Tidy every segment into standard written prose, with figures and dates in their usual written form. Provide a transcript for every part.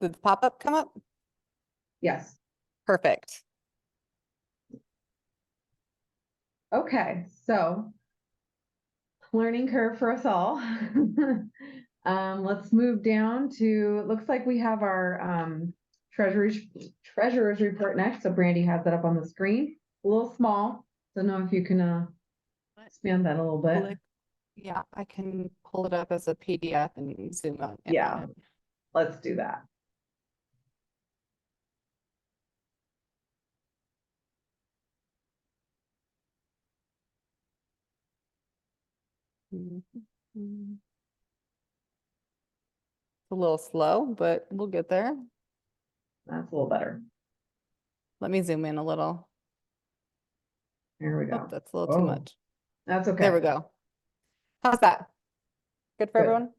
Did the pop-up come up? Yes. Perfect. Okay, so learning curve for us all. Let's move down to, it looks like we have our treasurer's report next. So Brandy has that up on the screen, a little small. Don't know if you can expand that a little bit. Click. Yeah, I can pull it up as a PDF and zoom out in Yeah. on it. Let's do that. Mhm. It's a little slow, but we'll get there. That's a little better. Let me zoom in a little. Here we Oh, go. that's a little too Oh, much. that's okay. There we go. How's that? Good for Good. everyone?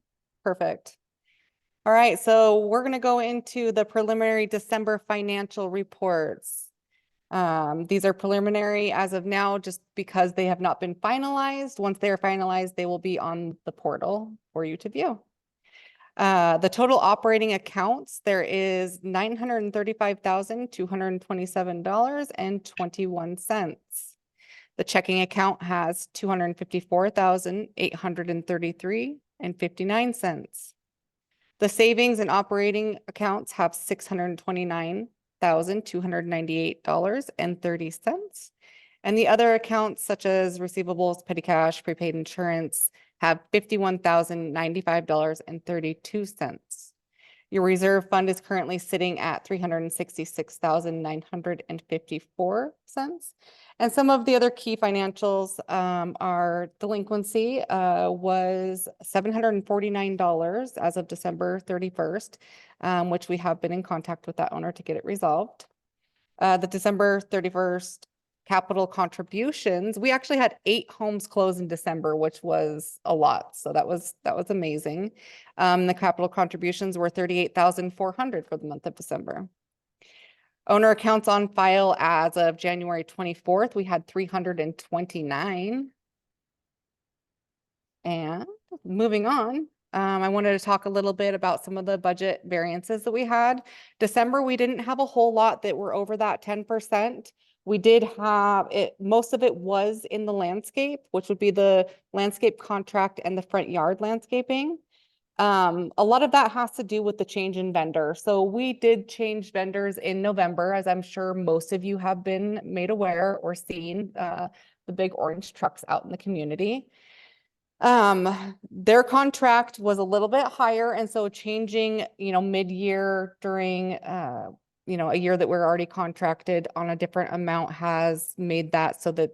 Perfect. All right, so we're going to go into the preliminary December financial reports. These are preliminary as of now, just because they have not been finalized. Once they are finalized, they will be on the portal for you to view. The total operating accounts, there is $935,227.21. The checking account has $254,833.59. The savings and operating accounts have $629,298.30. And the other accounts such as receivables, petty cash, prepaid insurance have $51,095.32. Your reserve fund is currently sitting at $366,954. And some of the other key financials are delinquency was $749 as of December 31st, which we have been in contact with that owner to get it resolved. The December 31st capital contributions, we actually had 8 homes close in December, which was a lot. So that was amazing. The capital contributions were $38,400 for the month of December. Owner accounts on file as of January 24th, we had 329. And moving on, I wanted to talk a little bit about some of the budget variances that we had. December, we didn't have a whole lot that were over that 10%. We did have it, most of it was in the landscape, which would be the landscape contract and the front yard landscaping. A lot of that has to do with the change in vendor. So we did change vendors in November, as I'm sure most of you have been made aware or seen the big orange trucks out in the community. Their contract was a little bit higher, and so changing, mid-year during a year that we're already contracted on a different amount has made that so that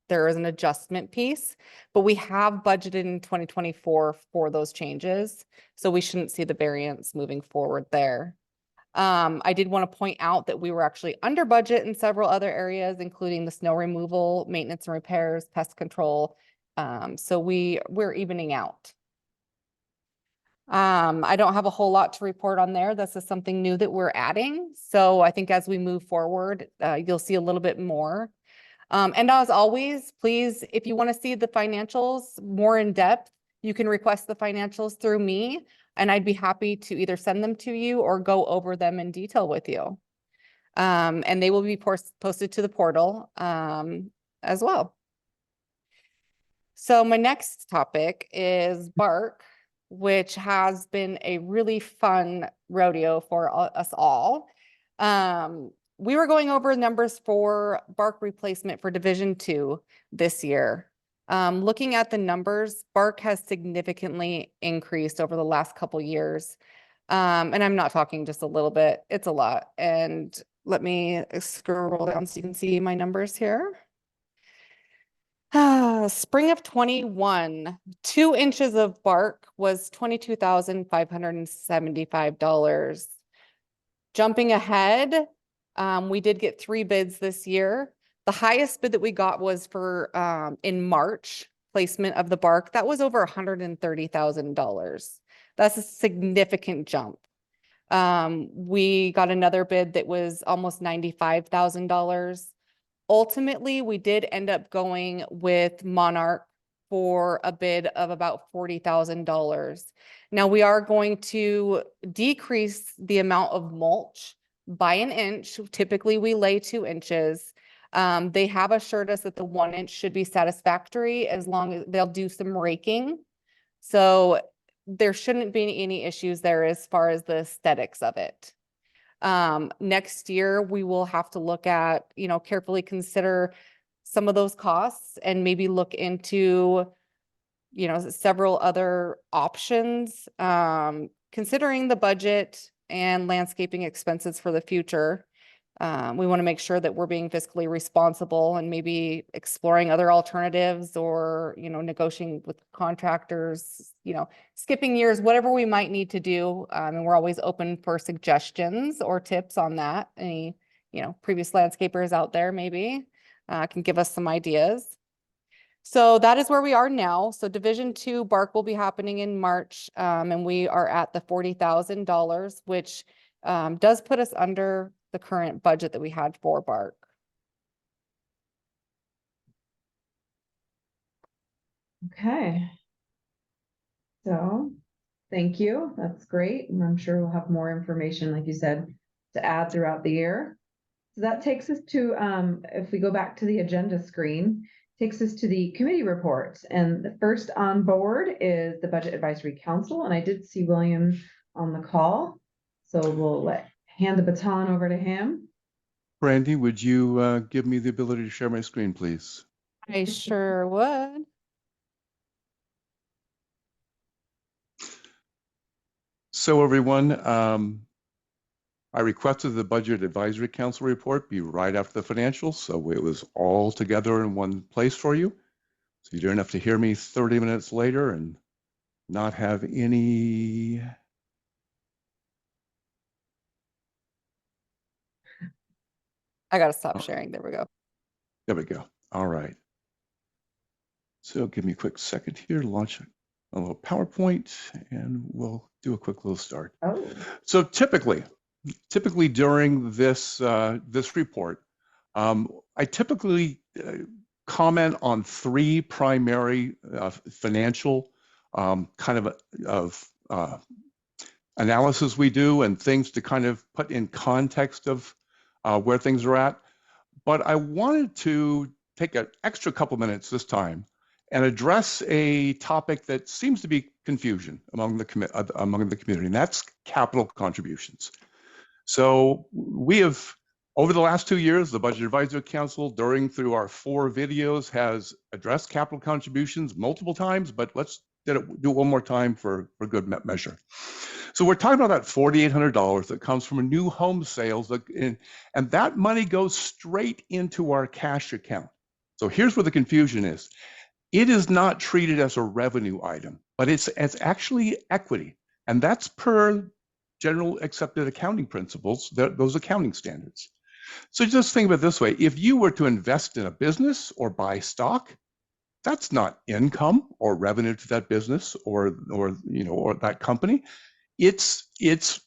there is an adjustment piece, but we have budgeted in 2024 for those changes, so we shouldn't see the variance moving forward there. I did want to point out that we were actually under budget in several other areas, including the snow removal, maintenance and repairs, pest control. So we're evening out. I don't have a whole lot to report on there. This is something new that we're adding. So I think as we move forward, you'll see a little bit more. And as always, please, if you want to see the financials more in depth, you can request the financials through me, and I'd be happy to either send them to you or go over them in detail with you. And they will be posted to the portal as well. So my next topic is Bark, which has been a really fun rodeo for us all. We were going over numbers for Bark replacement for Division 2 this year. Looking at the numbers, Bark has significantly increased over the last couple years. And I'm not talking just a little bit, it's a lot. And let me scroll down so you can see my numbers here. Spring of 21, 2 inches of bark was $22,575. Jumping ahead, we did get 3 bids this year. The highest bid that we got was for in March placement of the bark. That was over $130,000. That's a significant jump. We got another bid that was almost $95,000. Ultimately, we did end up going with Monarch for a bid of about $40,000. Now, we are going to decrease the amount of mulch by an inch. Typically, we lay 2 inches. They have assured us that the 1 inch should be satisfactory as long as they'll do some raking. So there shouldn't be any issues there as far as the aesthetics of it. Next year, we will have to look at, carefully consider some of those costs and maybe look into, several other options, considering the budget and landscaping expenses for the future. We want to make sure that we're being fiscally responsible and maybe exploring other alternatives or, negotiating with contractors, skipping years, whatever we might need to do. And we're always open for suggestions or tips on that. Any, previous landscapers out there maybe can give us some ideas. So that is where we are now. So Division 2 bark will be happening in March, and we are at the $40,000, which does put us under the current budget that we had for bark. Okay. So, thank you. That's great. And I'm sure we'll have more information, like you said, to add throughout the year. So that takes us to, if we go back to the agenda screen, takes us to the committee reports. And the first on board is the Budget Advisory Council. And I did see William on the call. So we'll hand the baton over to him. Brandy, would you give me the ability to share my screen, please? I sure would. So everyone, I requested the Budget Advisory Council report be right after the financials, so it was all together in one place for you. So you don't have to hear me 30 minutes later and not have any. I got to stop sharing. There we go. There we go. All right. So give me a quick second here to launch a little PowerPoint and we'll do a quick little start. Oh. So typically during this this report, I typically comment on 3 primary financial kind of analysis we do and things to kind of put in context of where things are at. But I wanted to take an extra couple minutes this time and address a topic that seems to be confusion among the community, and that's capital contributions. So we have, over the last 2 years, the Budget Advisory Council, through our 4 videos, has addressed capital contributions multiple times, but let's do it one more time for good measure. So we're talking about that $4,800 that comes from new home sales, and that money goes straight into our cash account. So here's where the confusion is. It is not treated as a revenue item, but it's actually equity. And that's per general accepted accounting principles, those accounting standards. So just think of it this way. If you were to invest in a business or buy stock, that's not income or revenue to that business or that company. It's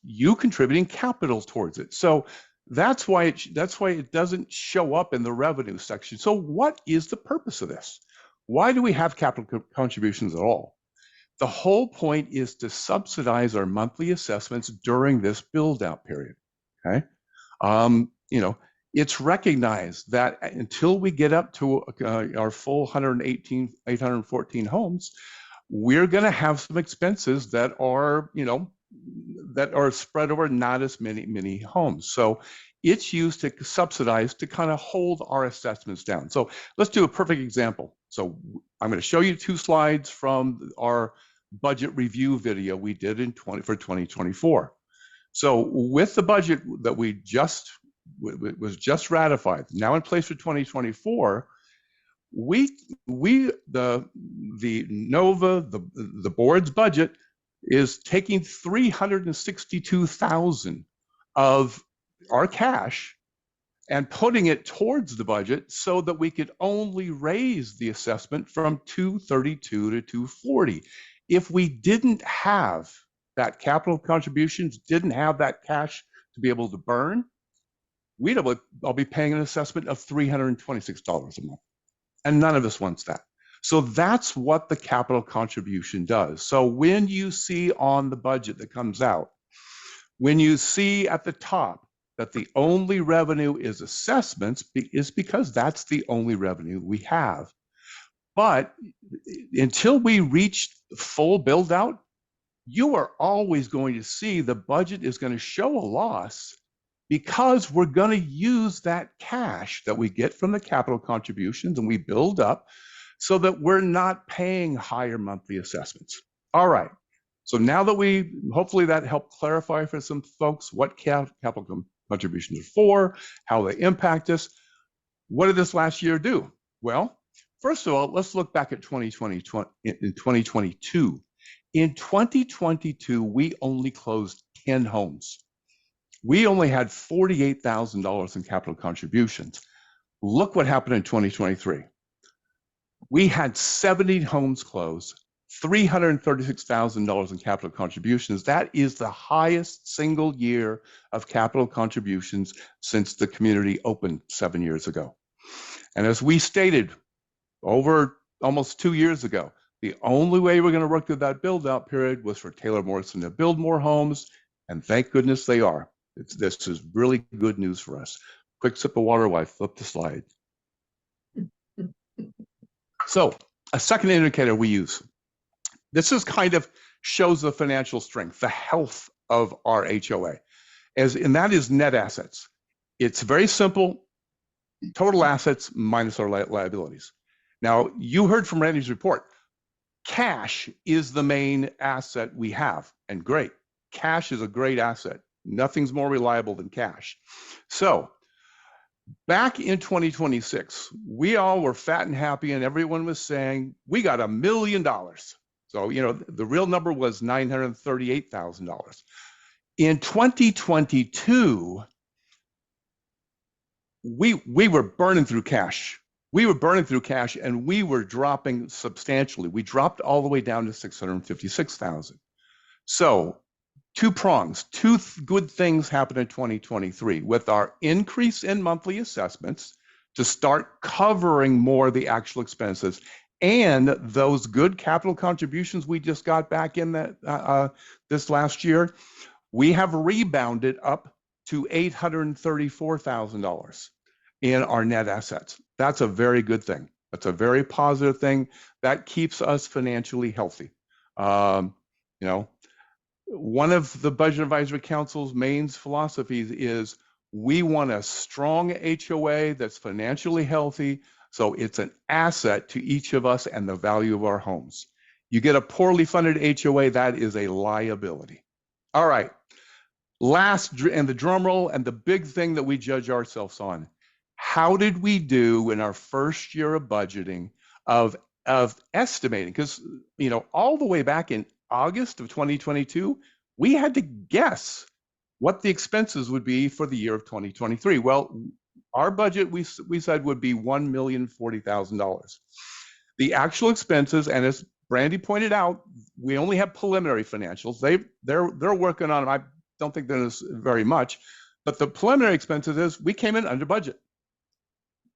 you contributing capital towards it. So that's why it doesn't show up in the revenue section. So what is the purpose of this? Why do we have capital contributions at all? The whole point is to subsidize our monthly assessments during this build-out period. Okay, it's recognized that until we get up to our full 814 homes, we're going to have some expenses that are spread over not as many homes. So it's used to subsidize to kind of hold our assessments down. So let's do a perfect example. So I'm going to show you 2 slides from our budget review video we did for 2024. So with the budget that was just ratified, now in place for 2024, the NOVA, the board's budget is taking 362,000 of our cash and putting it towards the budget so that we could only raise the assessment from 232 to 240. If we didn't have that capital contributions, didn't have that cash to be able to burn, I'll be paying an assessment of $326 a month. And none of us wants that. So that's what the capital contribution does. So when you see on the budget that comes out, when you see at the top that the only revenue is assessments, is because that's the only revenue we have. But until we reach full build out, you are always going to see the budget is going to show a loss because we're going to use that cash that we get from the capital contributions and we build up so that we're not paying higher monthly assessments. All right. So now that hopefully that helped clarify for some folks what capital contributions are for, how they impact us. What did this last year do? Well, first of all, let's look back at 2022. In 2022, we only closed 10 homes. We only had $48,000 in capital contributions. Look what happened in 2023. We had 70 homes closed, $336,000 in capital contributions. That is the highest single year of capital contributions since the community opened 7 years ago. And as we stated over almost 2 years ago, the only way we're going to work through that build-out period was for Taylor Morrison to build more homes, and thank goodness they are. This is really good news for us. Quick sip of water while I flip the slide. So, a second indicator we use. This is kind of shows the financial strength, the health of our HOA, and that is net assets. It's very simple, total assets minus our liabilities. Now, you heard from Randy's report, cash is the main asset we have, and great. Cash is a great asset. Nothing's more reliable than cash. So, back in 2026, we all were fat and happy, and everyone was saying, we got $1 million. So, the real number was $938,000. In 2022, we were burning through cash. We were burning through cash, and we were dropping substantially. We dropped all the way down to $656,000. So, two prongs, good things happened in 2023 with our increase in monthly assessments to start covering more of the actual expenses, and those good capital contributions we just got back in this last year, we have rebounded up to $834,000 in our net assets. That's a very good thing. That's a very positive thing. That keeps us financially healthy. One of the Budget Advisory Council's main philosophies is we want a strong HOA that's financially healthy, so it's an asset to each of us and the value of our homes. You get a poorly funded HOA, that is a liability. All right, last, and the drum roll, and the big thing that we judge ourselves on. How did we do in our first year of budgeting of estimating? Because, all the way back in August of 2022, we had to guess what the expenses would be for the year of 2023. Well, our budget, we said, would be $1,040,000. The actual expenses, and as Brandy pointed out, we only have preliminary financials. They're working on them. I don't think there's very much, but the preliminary expenses is we came in under budget.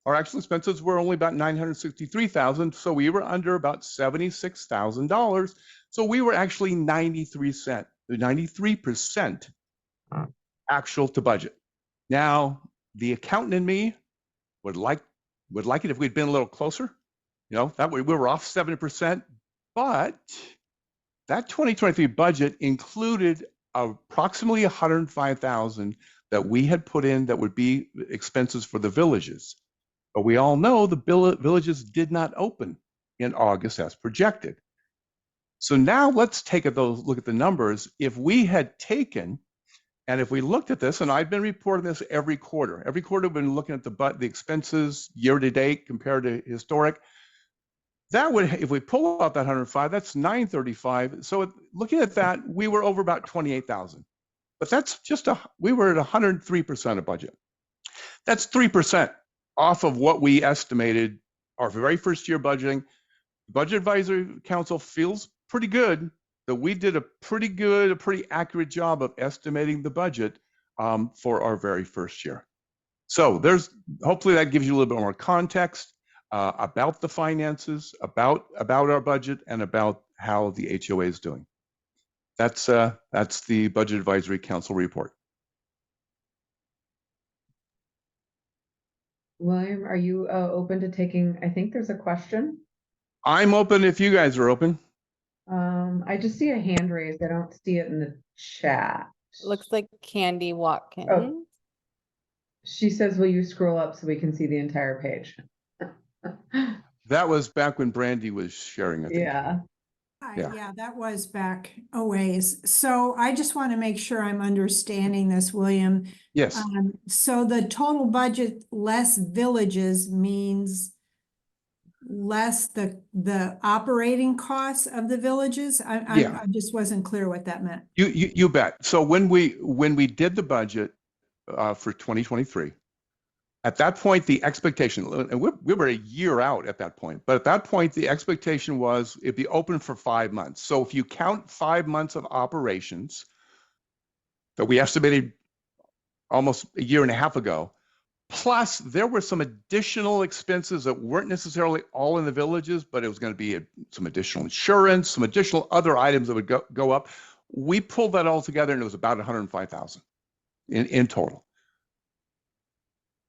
Our actual expenses were only about $963,000, so we were under about $76,000. So we were actually 93% actual to budget. Now, the accountant in me would like it if we'd been a little closer. That way we were off 7%, but that 2023 budget included approximately $105,000 that we had put in that would be expenses for the villages. But we all know the villages did not open in August as projected. So now let's take a look at the numbers. If we had taken, and if we looked at this, and I've been reporting this every quarter we've been looking at the expenses year to date compared to historic. That would, if we pull out that 105, that's 935. So looking at that, we were over about 28,000. But that's we were at 103% of budget. That's 3% off of what we estimated our very first year budgeting. The Budget Advisory Council feels pretty good that we did a pretty accurate job of estimating the budget for our very first year. So hopefully that gives you a little bit more context. about the finances, about our budget, and about how the HOA is doing. That's the Budget Advisory Council report. William, are you open to taking, I think there's a question. I'm open if you guys are open. I just see a hand raised. I don't see it in the chat. Looks like Candy Watkins. She says, will you scroll up so we can see the entire page? That was back when Brandy was sharing, I think. Yeah. Yeah. Yeah, that was back a ways. So I just want to make sure I'm understanding this, William. Yes. So the total budget less villages means less the operating costs of the villages? Yeah. I just wasn't clear what that meant. You bet. So when we did the budget for 2023, at that point, the expectation, and we were a year out at that point, but at that point, the expectation was it'd be open for 5 months. So if you count 5 months of operations that we estimated almost a year and a half ago, plus there were some additional expenses that weren't necessarily all in the villages, but it was going to be some additional insurance, some additional other items that would go up. We pulled that all together and it was about 105,000 in total.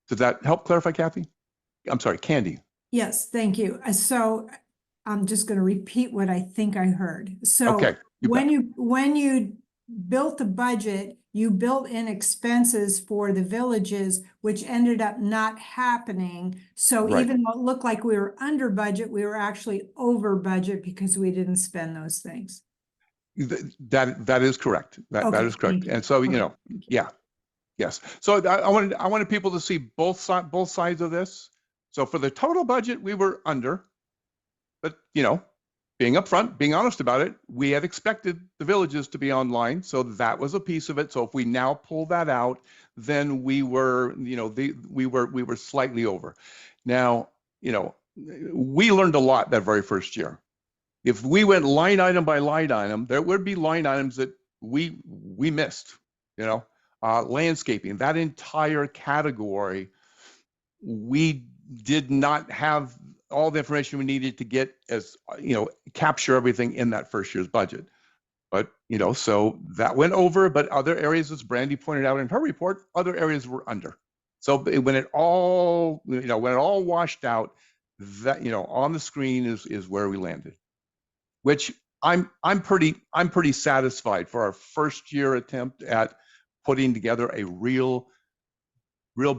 Does that help clarify, Kathy? I'm sorry, Candy. Yes, thank you. So I'm just going to repeat what I think I heard. So Okay. when you built the budget, you built in expenses for the villages, which ended up not happening. So Right. even though it looked like we were under budget, we were actually over budget because we didn't spend those things. That is correct. That Okay, is correct. thank you. And so, Okay, you know, thank you. yeah. Yes. So I wanted people to see both sides of this. So for the total budget, we were under, but you know, being upfront, being honest about it, we had expected the villages to be online. So that was a piece of it. So if we now pull that out, then we were, you know, we were slightly over. Now, you know, we learned a lot that very first year. If we went line item by line item, there would be line items that we missed, you know. Landscaping, that entire category, we did not have all the information we needed to get as, you know, capture everything in that first year's budget. But, you know, so that went over, but other areas, as Brandy pointed out in her report, other areas were under. So when it all, you know, when it all washed out, that, you know, on the screen is where we landed, which I'm pretty satisfied for our first year attempt at putting together a real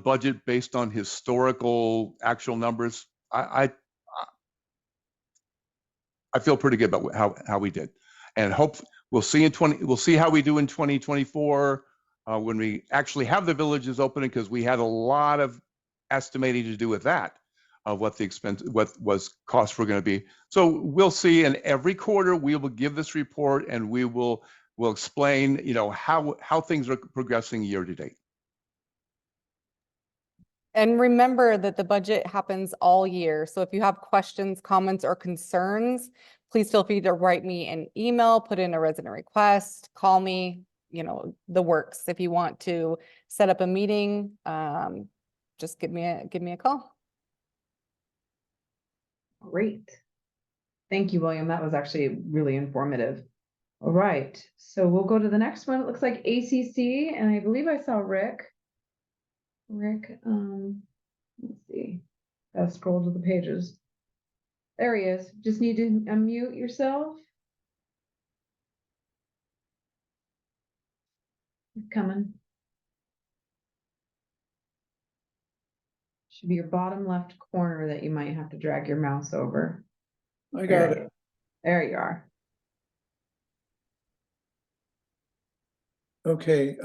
budget based on historical actual numbers. I feel pretty good about how we did, and hope we'll see how we do in 2024 when we actually have the villages opening, because we had a lot of estimating to do with that, of what the expense, what was costs were going to be. So we'll see, and every quarter we will give this report and we'll explain, you know, how things are progressing year to date. And remember that the budget happens all year. So if you have questions, comments, or concerns, please feel free to write me an email, put in a resident request, call me, you know, the works. If you want to set up a meeting, just give me a call. Great. Thank you, William. That was actually really informative. All right, so we'll go to the next one. It looks like ACC, and I believe I saw Rick. Let's see. Gotta scroll to the pages. There he is. Just need to unmute yourself. He's coming. Should be your bottom left corner that you might have to drag your mouse over. I got it. There you are. Okay.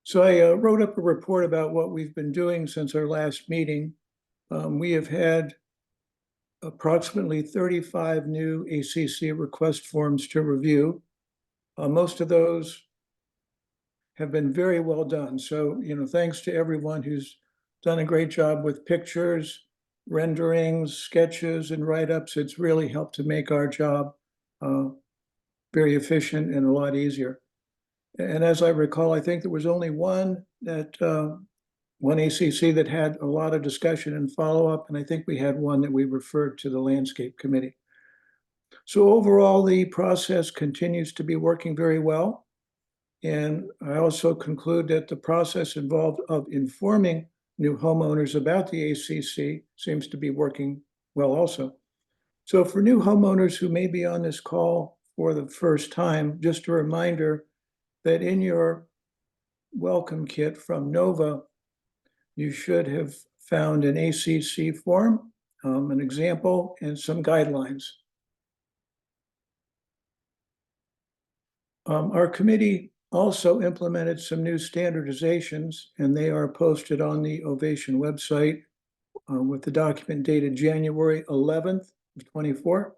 So I wrote up a report about what we've been doing since our last meeting. We have had approximately 35 new ACC request forms to review. Most of those have been very well done. So, you know, thanks to everyone who's done a great job with pictures, renderings, sketches, and write-ups. It's really helped to make our job very efficient and a lot easier. And as I recall, I think there was only one that one ACC that had a lot of discussion and follow-up, and I think we had one that we referred to the landscape committee. So overall, the process continues to be working very well. And I also conclude that the process involved of informing new homeowners about the ACC seems to be working well also. So for new homeowners who may be on this call for the first time, just a reminder that in your welcome kit from Nova, you should have found an ACC form, an example, and some guidelines. Our committee also implemented some new standardizations, and they are posted on the Ovation website with the document dated January 11th of 24.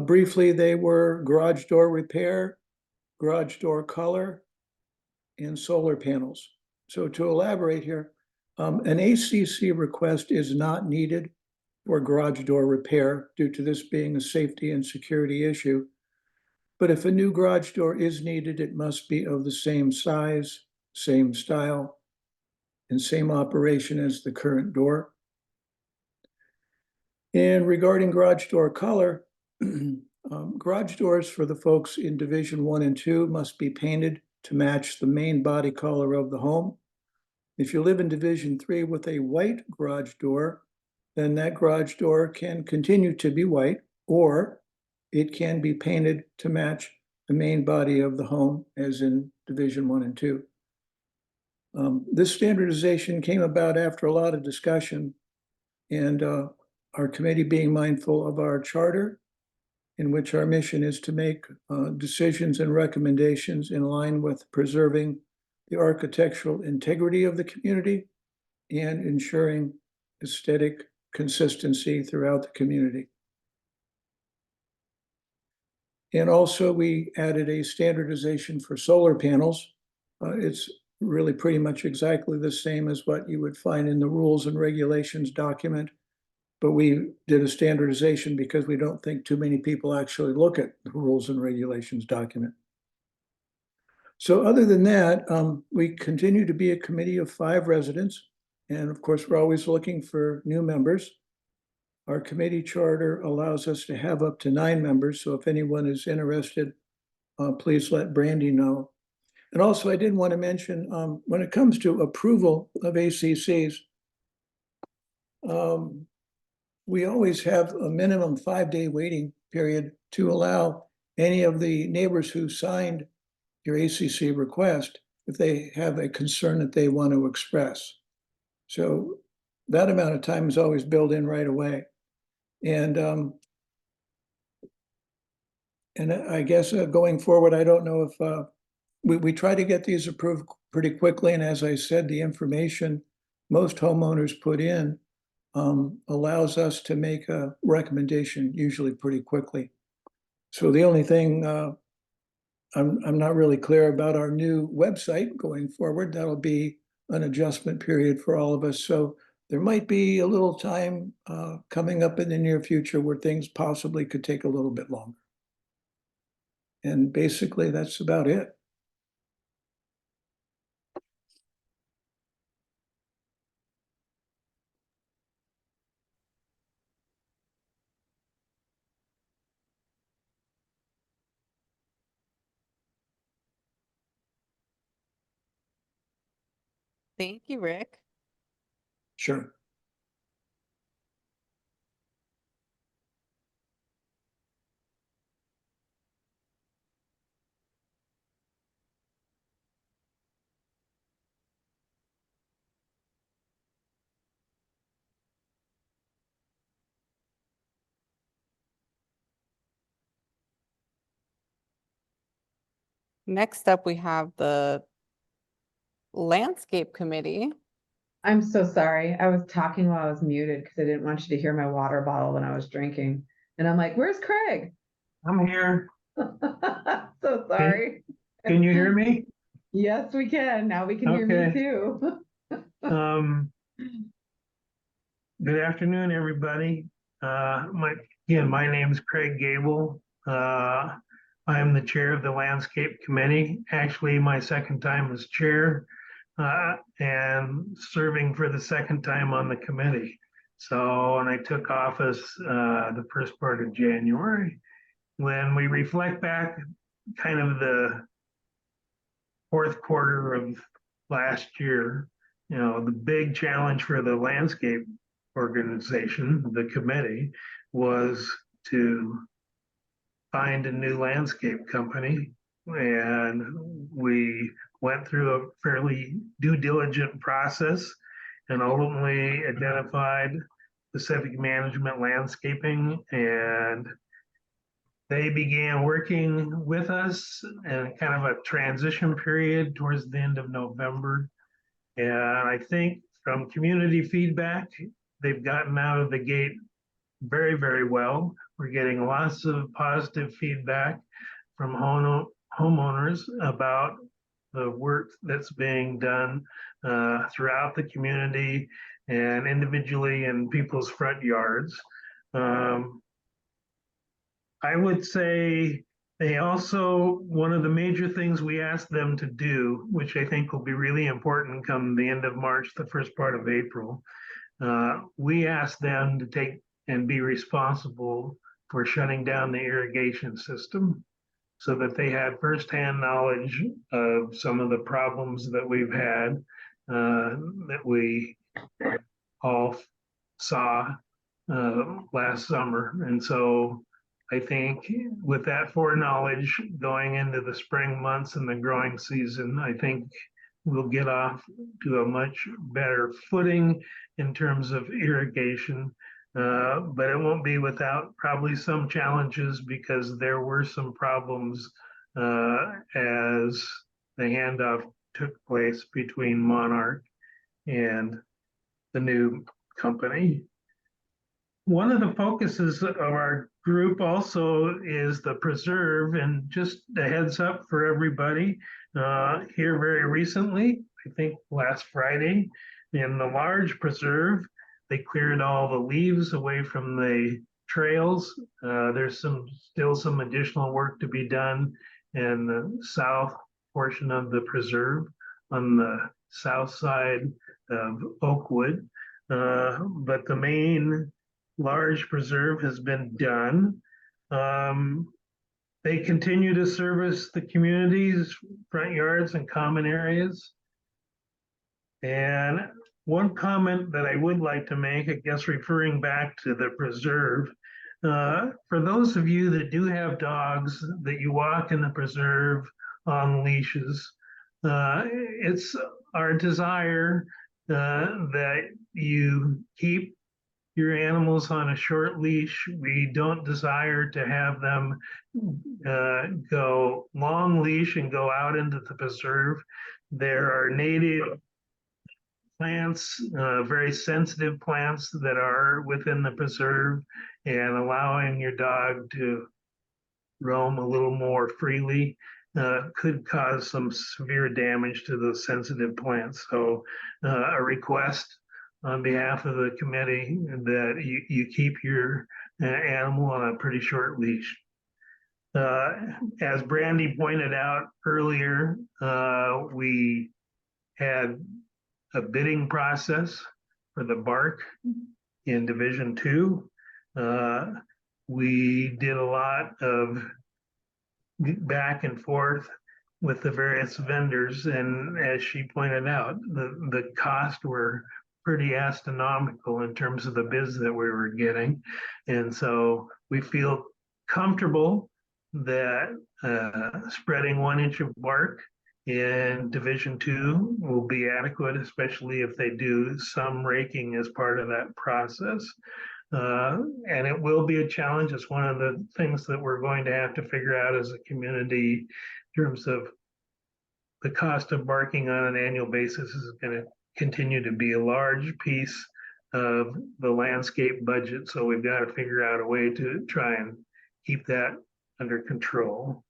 Briefly, they were garage door repair, garage door color, and solar panels. So to elaborate here, an ACC request is not needed for garage door repair due to this being a safety and security issue. But if a new garage door is needed, it must be of the same size, same style, and same operation as the current door. And regarding garage door color, garage doors for the folks in Division 1 and 2 must be painted to match the main body color of the home. If you live in Division 3 with a white garage door, then that garage door can continue to be white, or it can be painted to match the main body of the home, as in Division 1 and 2. This standardization came about after a lot of discussion, and our committee being mindful of our charter, in which our mission is to make decisions and recommendations in line with preserving the architectural integrity of the community and ensuring aesthetic consistency throughout the community. And also we added a standardization for solar panels. It's really pretty much exactly the same as what you would find in the rules and regulations document. But we did a standardization because we don't think too many people actually look at the rules and regulations document. So other than that, we continue to be a committee of 5 residents. And of course, we're always looking for new members. Our committee charter allows us to have up to 9 members. So if anyone is interested, please let Brandy know. And also I did want to mention, when it comes to approval of ACCs, we always have a minimum 5-day waiting period to allow any of the neighbors who signed your ACC request, if they have a concern that they want to express. So that amount of time is always built in right away. And I guess going forward, I don't know if we try to get these approved pretty quickly. And as I said, the information most homeowners put in allows us to make a recommendation usually pretty quickly. So the only thing I'm not really clear about our new website going forward. That'll be an adjustment period for all of us. So there might be a little time coming up in the near future where things possibly could take a little bit longer. And basically, that's about it. Thank you, Rick. Sure. Next up, we have the Landscape Committee. I'm so sorry. I was talking while I was muted because I didn't want you to hear my water bottle when I was drinking. And I'm like, where's Craig? I'm here. So sorry. Can you hear me? Yes, we can. Now we can hear me Okay. too. Good afternoon, everybody. My name's Craig Gable. I'm the chair of the Landscape Committee. Actually, my second time as chair. and serving for the second time on the committee. So, and I took office the first part of January. When we reflect back, kind of the fourth quarter of last year, the big challenge for the landscape organization, the committee, was to find a new landscape company. And we went through a fairly due diligent process and ultimately identified Pacific Management Landscaping, and they began working with us in kind of a transition period towards the end of November. And I think from community feedback, they've gotten out of the gate very, very well. We're getting lots of positive feedback from homeowners about the work that's being done throughout the community and individually in people's front yards. I would say they also, one of the major things we asked them to do, which I think will be really important come the end of March, the first part of April, we asked them to take and be responsible for shutting down the irrigation system so that they had firsthand knowledge of some of the problems that we've had, that we all saw last summer. And so I think with that foreknowledge going into the spring months and the growing season, I think we'll get off to a much better footing in terms of irrigation. But it won't be without probably some challenges, because there were some problems as the handoff took place between Monarch and the new company. One of the focuses of our group also is the preserve, and just a heads up for everybody, here very recently, I think last Friday, in the large preserve, they cleared all the leaves away from the trails. There's still some additional work to be done in the south portion of the preserve on the south side of Oakwood. But the main large preserve has been done. They continue to service the community's front yards and common areas. And one comment that I would like to make, I guess referring back to the preserve, for those of you that do have dogs that you walk in the preserve on leashes, it's our desire that you keep your animals on a short leash. We don't desire to have them go long leash and go out into the preserve. There are native plants, very sensitive plants that are within the preserve, and allowing your dog to roam a little more freely could cause some severe damage to those sensitive plants. So a request on behalf of the committee that you keep your animal on a pretty short leash. As Brandy pointed out earlier, we had a bidding process for the bark in Division 2. We did a lot of back and forth with the various vendors, and as she pointed out, the costs were pretty astronomical in terms of the bids that we were getting. And so we feel comfortable that spreading 1 inch of bark in Division 2 will be adequate, especially if they do some raking as part of that process. And it will be a challenge. It's one of the things that we're going to have to figure out as a community in terms of the cost of barking on an annual basis is going to continue to be a large piece of the landscape budget. So we've got to figure out a way to try and keep that under control.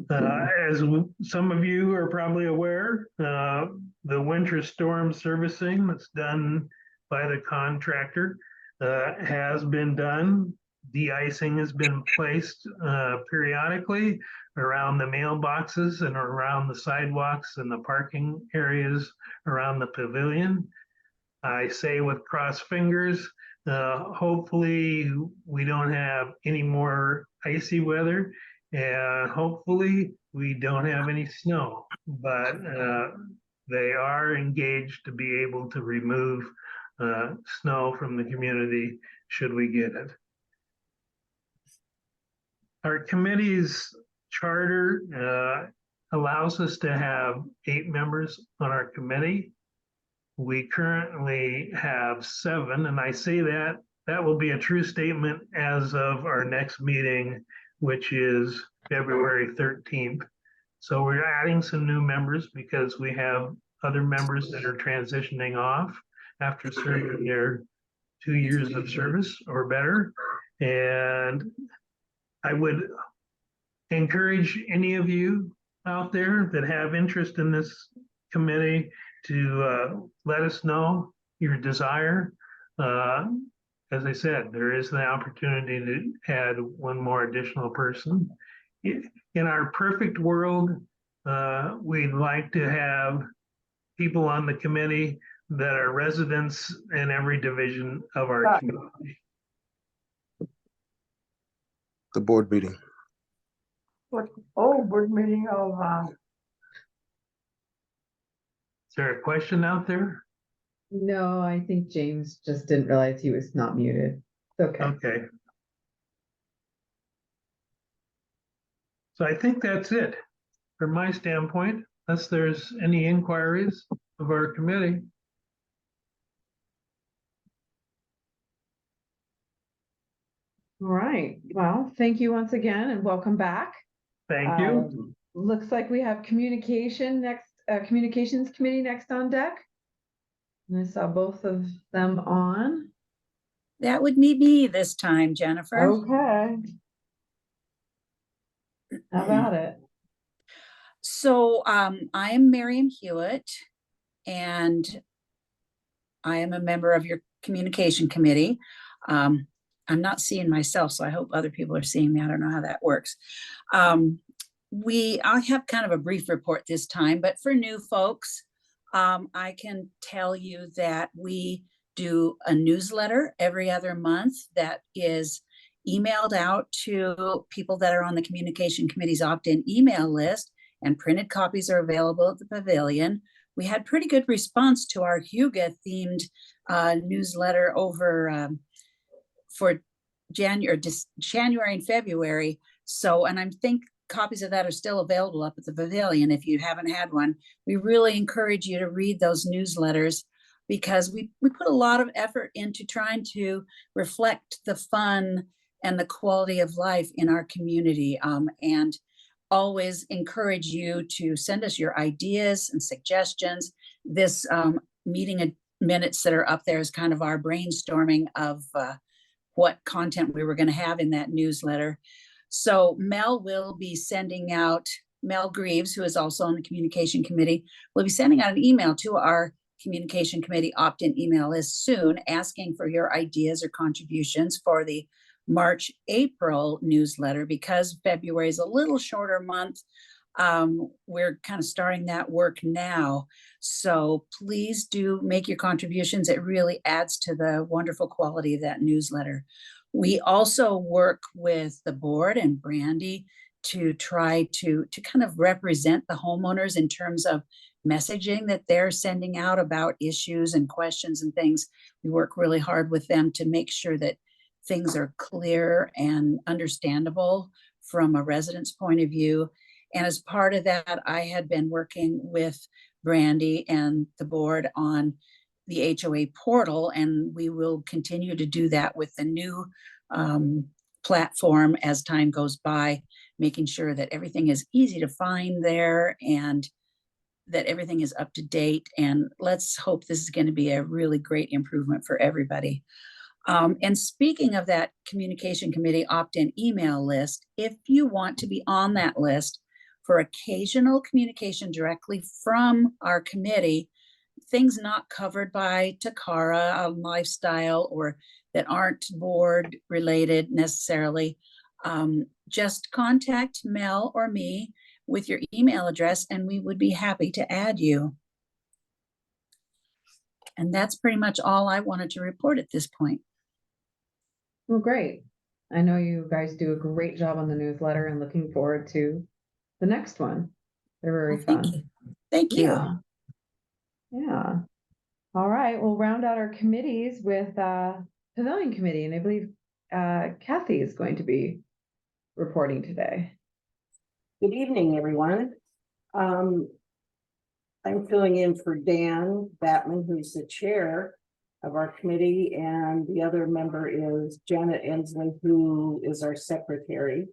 As some of you are probably aware, the winter storm servicing that's done by the contractor has been done. de-icing has been placed periodically around the mailboxes and around the sidewalks and the parking areas around the pavilion. I say with crossed fingers, hopefully we don't have any more icy weather, and hopefully we don't have any snow, but they are engaged to be able to remove snow from the community should we get it. Our committee's charter allows us to have 8 members on our committee. We currently have 7, and I say that will be a true statement as of our next meeting, which is February 13th. So we're adding some new members because we have other members that are transitioning off after serving their 2 years of service or better. And I would encourage any of you out there that have interest in this committee to let us know your desire. As I said, there is the opportunity to add 1 more additional person. In our perfect world, we'd like to have people on the committee that are residents in every division of our community. The board meeting. Board meeting of, Is there a question out there? No, I think James just didn't realize he was not muted. It's okay. Okay. So I think that's it from my standpoint, unless there's any inquiries of our committee. All right, well, thank you once again and welcome back. Thank you. Looks like we have communications committee next on deck. And I saw both of them on. That would be me this time, Jennifer. Okay. How about it? So I am Miriam Hewitt, and I am a member of your communication committee. I'm not seeing myself, so I hope other people are seeing me. I don't know how that works. I have kind of a brief report this time, but for new folks, I can tell you that we do a newsletter every other month that is emailed out to people that are on the communication committee's opt-in email list, and printed copies are available at the pavilion. We had pretty good response to our Huga themed newsletter over for January and February. So, and I think copies of that are still available up at the pavilion if you haven't had one. We really encourage you to read those newsletters because we put a lot of effort into trying to reflect the fun and the quality of life in our community, and always encourage you to send us your ideas and suggestions. This meeting minutes that are up there is kind of our brainstorming of what content we were going to have in that newsletter. So Mel will be sending out, Mel Greaves, who is also on the communication committee, will be sending out an email to our communication committee opt-in email list soon, asking for your ideas or contributions for the March-April newsletter. Because February is a little shorter month, we're kind of starting that work now. So please do make your contributions. It really adds to the wonderful quality of that newsletter. We also work with the board and Brandy to try to kind of represent the homeowners in terms of messaging that they're sending out about issues and questions and things. We work really hard with them to make sure that things are clear and understandable from a resident's point of view. And as part of that, I had been working with Brandy and the board on the HOA portal, and we will continue to do that with the new platform as time goes by, making sure that everything is easy to find there and that everything is up to date. And let's hope this is going to be a really great improvement for everybody. And speaking of that communication committee opt-in email list, if you want to be on that list for occasional communication directly from our committee, things not covered by Takara, Lifestyle, or that aren't board related necessarily, just contact Mel or me with your email address and we would be happy to add you. And that's pretty much all I wanted to report at this point. Well, great. I know you guys do a great job on the newsletter and looking forward to the next one. They're very Well, thank fun. you. Thank you. Yeah. Yeah. All right, we'll round out our committees with Pavilion Committee, and I believe Kathy is going to be reporting today. Good evening, everyone. I'm filling in for Dan Batman, who's the chair of our committee, and the other member is Janet Ensley, who is our secretary.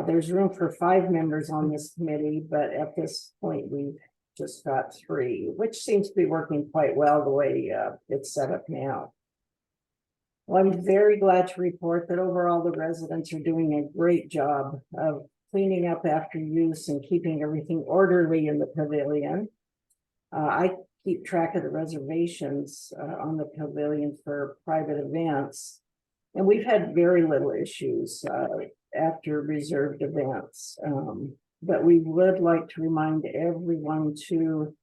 There's room for 5 members on this committee, but at this point, we've just got 3, which seems to be working quite well the way it's set up now. Well, I'm very glad to report that overall the residents are doing a great job of cleaning up after use and keeping everything orderly in the pavilion. I keep track of the reservations on the pavilion for private events, and we've had very little issues after reserved events. But we would like to remind everyone to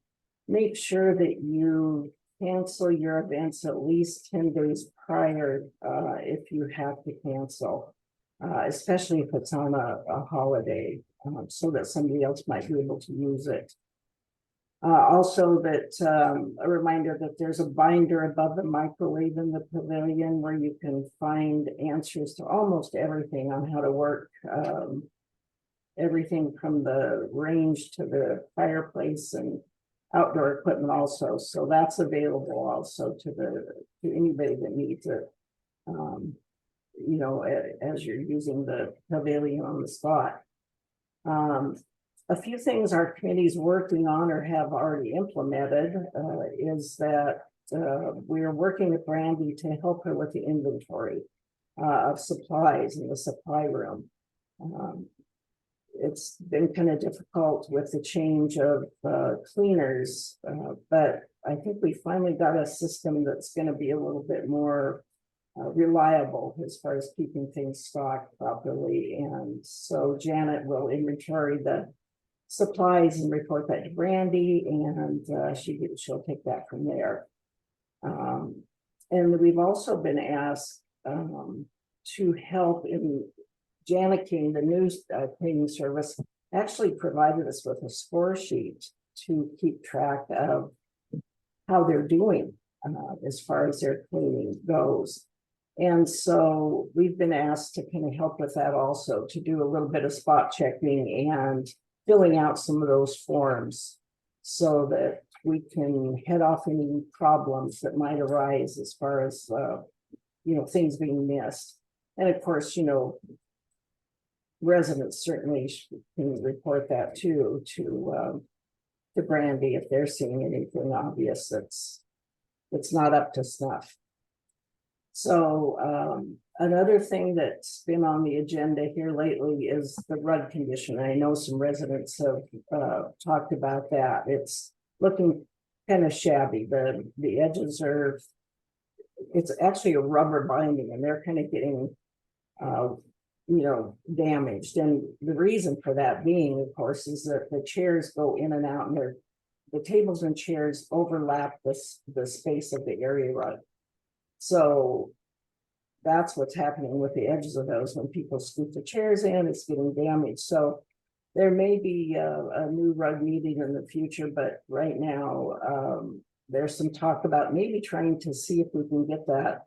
make sure that you cancel your events at least 10 days prior if you have to cancel, especially if it's on a holiday, so that somebody else might be able to use it. Also that a reminder that there's a binder above the microwave in the pavilion where you can find answers to almost everything on how to work everything from the range to the fireplace and outdoor equipment also. So that's available also to anybody that needs it. You know, as you're using the pavilion on the spot. A few things our committee's working on or have already implemented is that we're working with Brandy to help her with the inventory of supplies in the supply room. It's been kind of difficult with the change of cleaners, but I think we finally got a system that's going to be a little bit more reliable as far as keeping things stocked properly. And so Janet will inventory the supplies and report that to Brandy, and she'll take that from there. And we've also been asked to help in Janet King, the news cleaning service, actually provided us with a score sheet to keep track of how they're doing as far as their cleaning goes. And so we've been asked to kind of help with that also, to do a little bit of spot checking and filling out some of those forms so that we can head off any problems that might arise as far as, you know, things being missed. And of course, you know, residents certainly can report that too to Brandy if they're seeing anything obvious that's not up to snuff. So another thing that's been on the agenda here lately is the rug condition. I know some residents have talked about that. It's looking kind of shabby. The edges are, it's actually a rubber binding, and they're kind of getting you know, damaged. And the reason for that being, of course, is that the chairs go in and out, and the tables and chairs overlap the space of the area rug. So that's what's happening with the edges of those. When people scoop the chairs in, it's getting damaged. So there may be a new rug needed in the future, but right now there's some talk about maybe trying to see if we can get that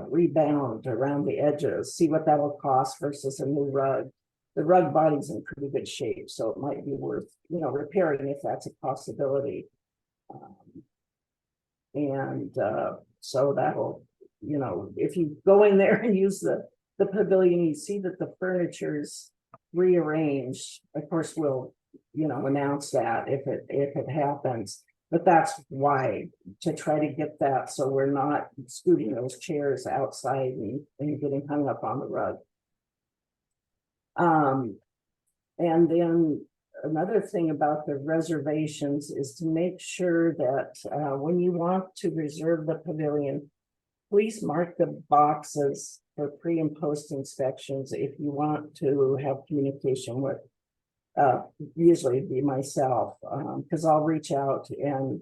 rebound around the edges, see what that'll cost versus a new rug. The rug body's in pretty good shape, so it might be worth, you know, repairing if that's a possibility. So that'll, you know, if you go in there and use the pavilion, you see that the furniture's rearranged. Of course, we'll, you know, announce that if it happens. But that's why, to try to get that so we're not scooting those chairs outside and getting hung up on the rug. And then another thing about the reservations is to make sure that when you want to reserve the pavilion, please mark the boxes for pre and post inspections if you want to have communication with, usually it'd be myself, because I'll reach out and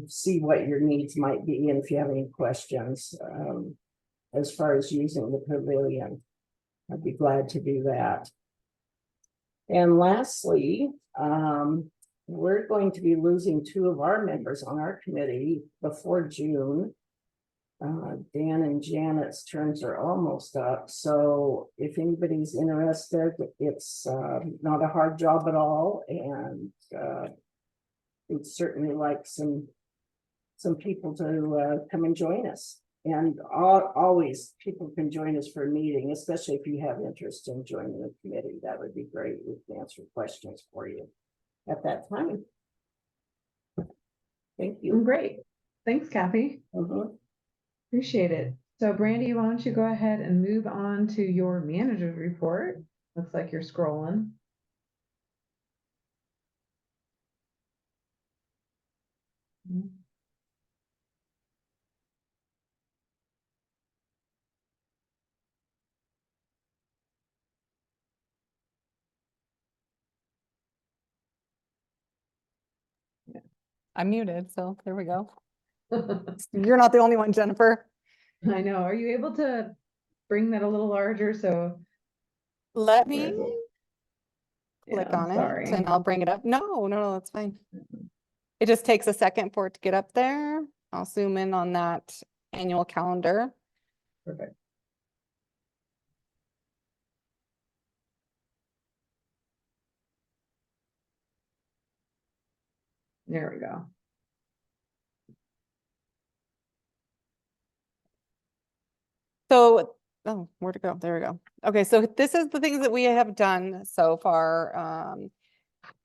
see what your needs might be and if you have any questions as far as using the pavilion. I'd be glad to do that. And lastly, we're going to be losing 2 of our members on our committee before June. Dan and Janet's terms are almost up, so if anybody's interested, it's not a hard job at all, and we'd certainly like some people to come and join us. And always people can join us for a meeting, especially if you have interest in joining the committee. That would be great. We can answer questions for you at that time. Thank you. Great. Thanks, Kathy. Appreciate it. So Brandy, why don't you go ahead and move on to your manager's report? Looks like you're scrolling. I'm muted, so there we go. You're not the only one, Jennifer. I know. Are you able to bring that a little larger so? Let me click Yeah, on sorry. it and I'll bring it up. No, that's fine. It just takes a second for it to get up there. I'll zoom in on that annual calendar. Perfect. There we go. So, oh, where to go? There we go. Okay, so this is the things that we have done so far.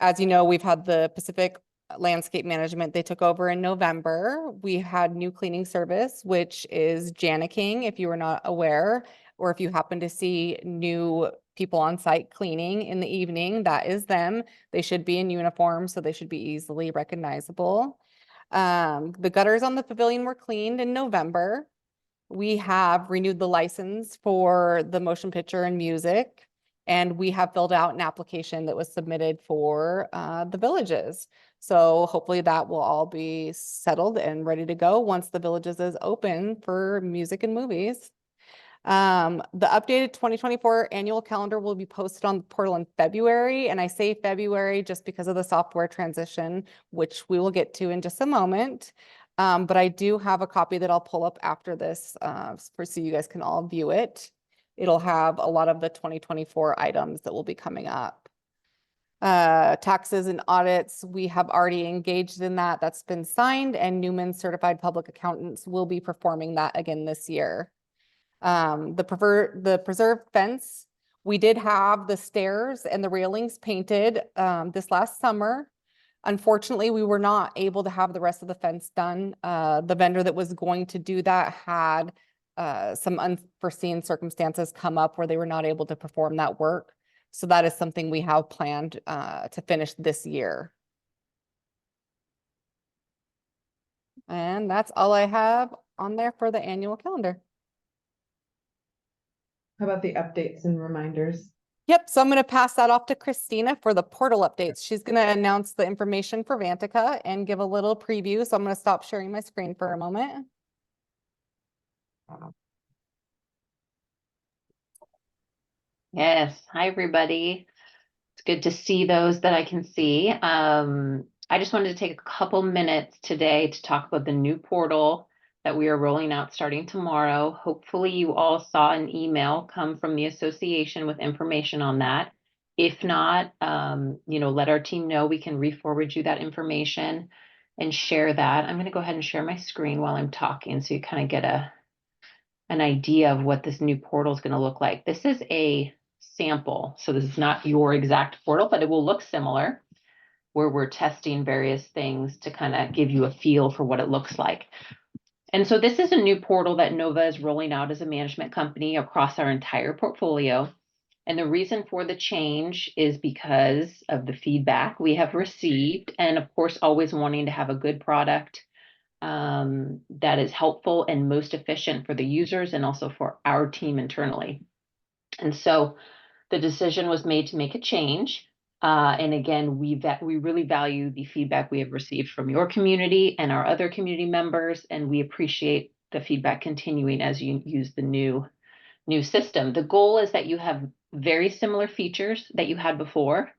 As you know, we've had the Pacific Landscape Management. They took over in November. We had new cleaning service, which is Janiking, if you were not aware, or if you happen to see new people on site cleaning in the evening, that is them. They should be in uniform, so they should be easily recognizable. The gutters on the pavilion were cleaned in November. We have renewed the license for the motion picture and music, and we have filled out an application that was submitted for the villages. So hopefully that will all be settled and ready to go once the villages is open for music and movies. The updated 2024 annual calendar will be posted on the portal in February, and I say February just because of the software transition, which we will get to in just a moment. But I do have a copy that I'll pull up after this so you guys can all view it. It'll have a lot of the 2024 items that will be coming up. Taxes and audits, we have already engaged in that. That's been signed, and Newman Certified Public Accountants will be performing that again this year. The preserved fence, we did have the stairs and the railings painted this last summer. Unfortunately, we were not able to have the rest of the fence done. The vendor that was going to do that had some unforeseen circumstances come up where they were not able to perform that work. So that is something we have planned to finish this year. And that's all I have on there for the annual calendar. How about the updates and reminders? Yep, so I'm going to pass that off to Christina for the portal updates. She's going to announce the information for Vantica and give a little preview. So I'm going to stop sharing my screen for a moment. Yes, hi everybody. It's good to see those that I can see. I just wanted to take a couple minutes today to talk about the new portal that we are rolling out starting tomorrow. Hopefully you all saw an email come from the association with information on that. If not, let our team know. We can re-forward you that information and share that. I'm going to go ahead and share my screen while I'm talking so you kind of get an idea of what this new portal is going to look like. This is a sample, so this is not your exact portal, but it will look similar, where we're testing various things to kind of give you a feel for what it looks like. And so this is a new portal that Nova is rolling out as a management company across our entire portfolio. And the reason for the change is because of the feedback we have received, and of course, always wanting to have a good product that is helpful and most efficient for the users and also for our team internally. And so the decision was made to make a change. And again, we really value the feedback we have received from your community and our other community members, and we appreciate the feedback continuing as you use the new system. The goal is that you have very similar features that you had before,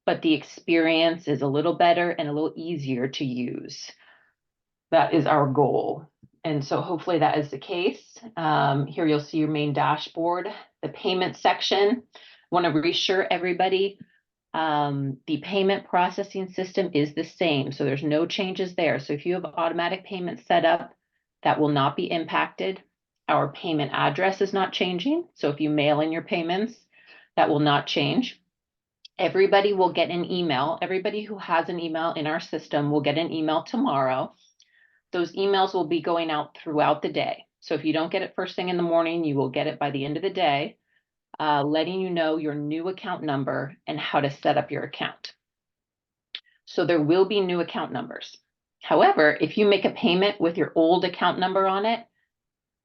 but the experience is a little better and a little easier to use. That is our goal. And so hopefully that is the case. Here you'll see your main dashboard, the payment section. Want to reassure everybody, the payment processing system is the same. So there's no changes there. So if you have automatic payments set up, that will not be impacted. Our payment address is not changing. So if you mail in your payments, that will not change. Everybody will get an email. Everybody who has an email in our system will get an email tomorrow. Those emails will be going out throughout the day. So if you don't get it first thing in the morning, you will get it by the end of the day, letting you know your new account number and how to set up your account. So there will be new account numbers. However, if you make a payment with your old account number on it,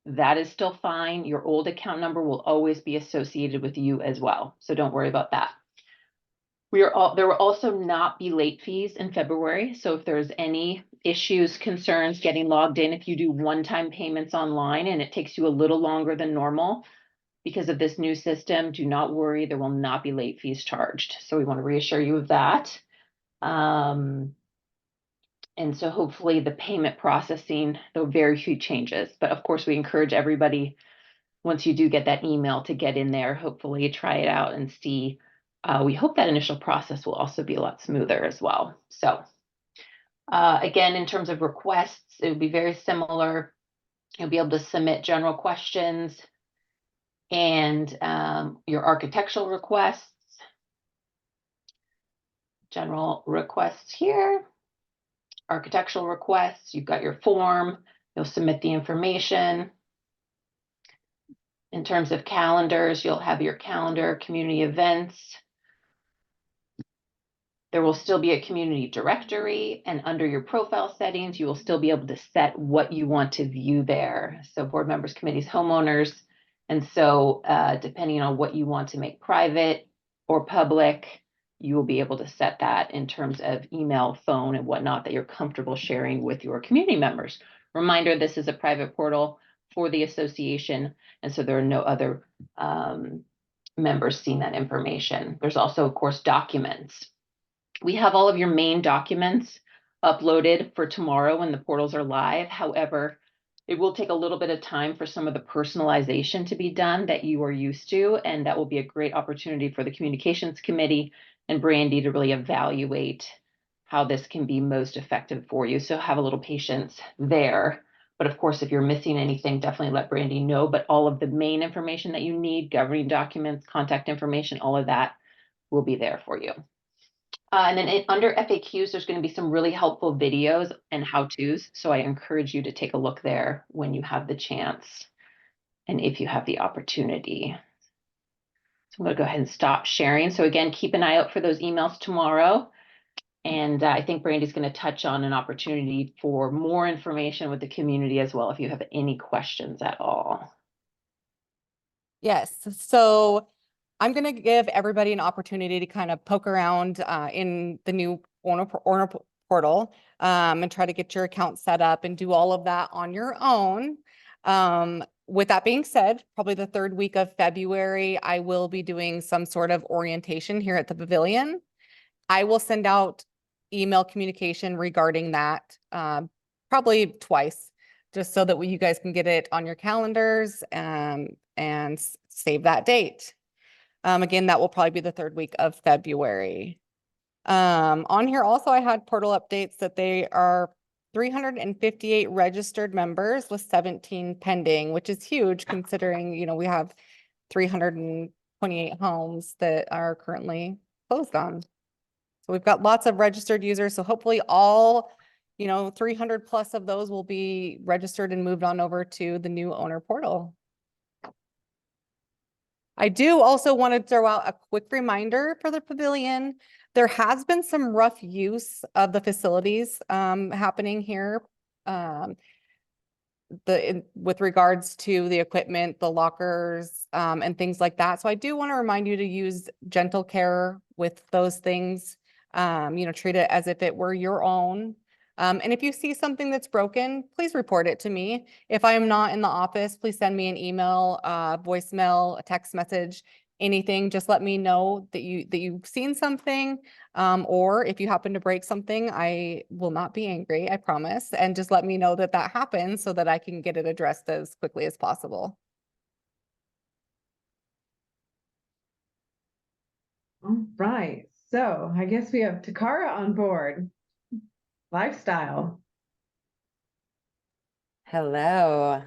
that is still fine. Your old account number will always be associated with you as well. So don't worry about that. There will also not be late fees in February. So if there's any issues, concerns getting logged in, if you do one-time payments online and it takes you a little longer than normal because of this new system, do not worry, there will not be late fees charged. So we want to reassure you of that. And so hopefully the payment processing, there are very few changes, but of course we encourage everybody, once you do get that email, to get in there, hopefully try it out and see. We hope that initial process will also be a lot smoother as well. So again, in terms of requests, it will be very similar. You'll be able to submit general questions and your architectural requests. General requests here. Architectural requests, you've got your form, you'll submit the information. In terms of calendars, you'll have your calendar, community events. There will still be a community directory, and under your profile settings, you will still be able to set what you want to view there. So board members, committees, homeowners. And so depending on what you want to make private or public, you will be able to set that in terms of email, phone, and whatnot that you're comfortable sharing with your community members. Reminder, this is a private portal for the association, and so there are no other members seeing that information. There's also, of course, documents. We have all of your main documents uploaded for tomorrow when the portals are live. However, it will take a little bit of time for some of the personalization to be done that you are used to, and that will be a great opportunity for the communications committee and Brandy to really evaluate how this can be most effective for you. So have a little patience there. But of course, if you're missing anything, definitely let Brandy know. But all of the main information that you need, governing documents, contact information, all of that will be there for you. And then under FAQs, there's going to be some really helpful videos and how-tos. So I encourage you to take a look there when you have the chance and if you have the opportunity. So I'm going to go ahead and stop sharing. So again, keep an eye out for those emails tomorrow. And I think Brandy's going to touch on an opportunity for more information with the community as well, if you have any questions at all. Yes, so I'm going to give everybody an opportunity to kind of poke around in the new owner portal and try to get your account set up and do all of that on your own. With that being said, probably the third week of February, I will be doing some sort of orientation here at the pavilion. I will send out email communication regarding that probably twice, just so that you guys can get it on your calendars and save that date. Again, that will probably be the third week of February. On here also, I had portal updates that they are 358 registered members with 17 pending, which is huge considering, you know, we have 328 homes that are currently closed on. So we've got lots of registered users. So hopefully all, 300 plus of those will be registered and moved on over to the new owner portal. I do also want to throw out a quick reminder for the pavilion. There has been some rough use of the facilities happening here with regards to the equipment, the lockers, and things like that. So I do want to remind you to use gentle care with those things. Treat it as if it were your own. And if you see something that's broken, please report it to me. If I am not in the office, please send me an email, voicemail, a text message, anything. Just let me know that you've seen something. Or if you happen to break something, I will not be angry, I promise. And just let me know that that happened so that I can get it addressed as quickly as possible. All right, so I guess we have Takara on board. Lifestyle. Hello.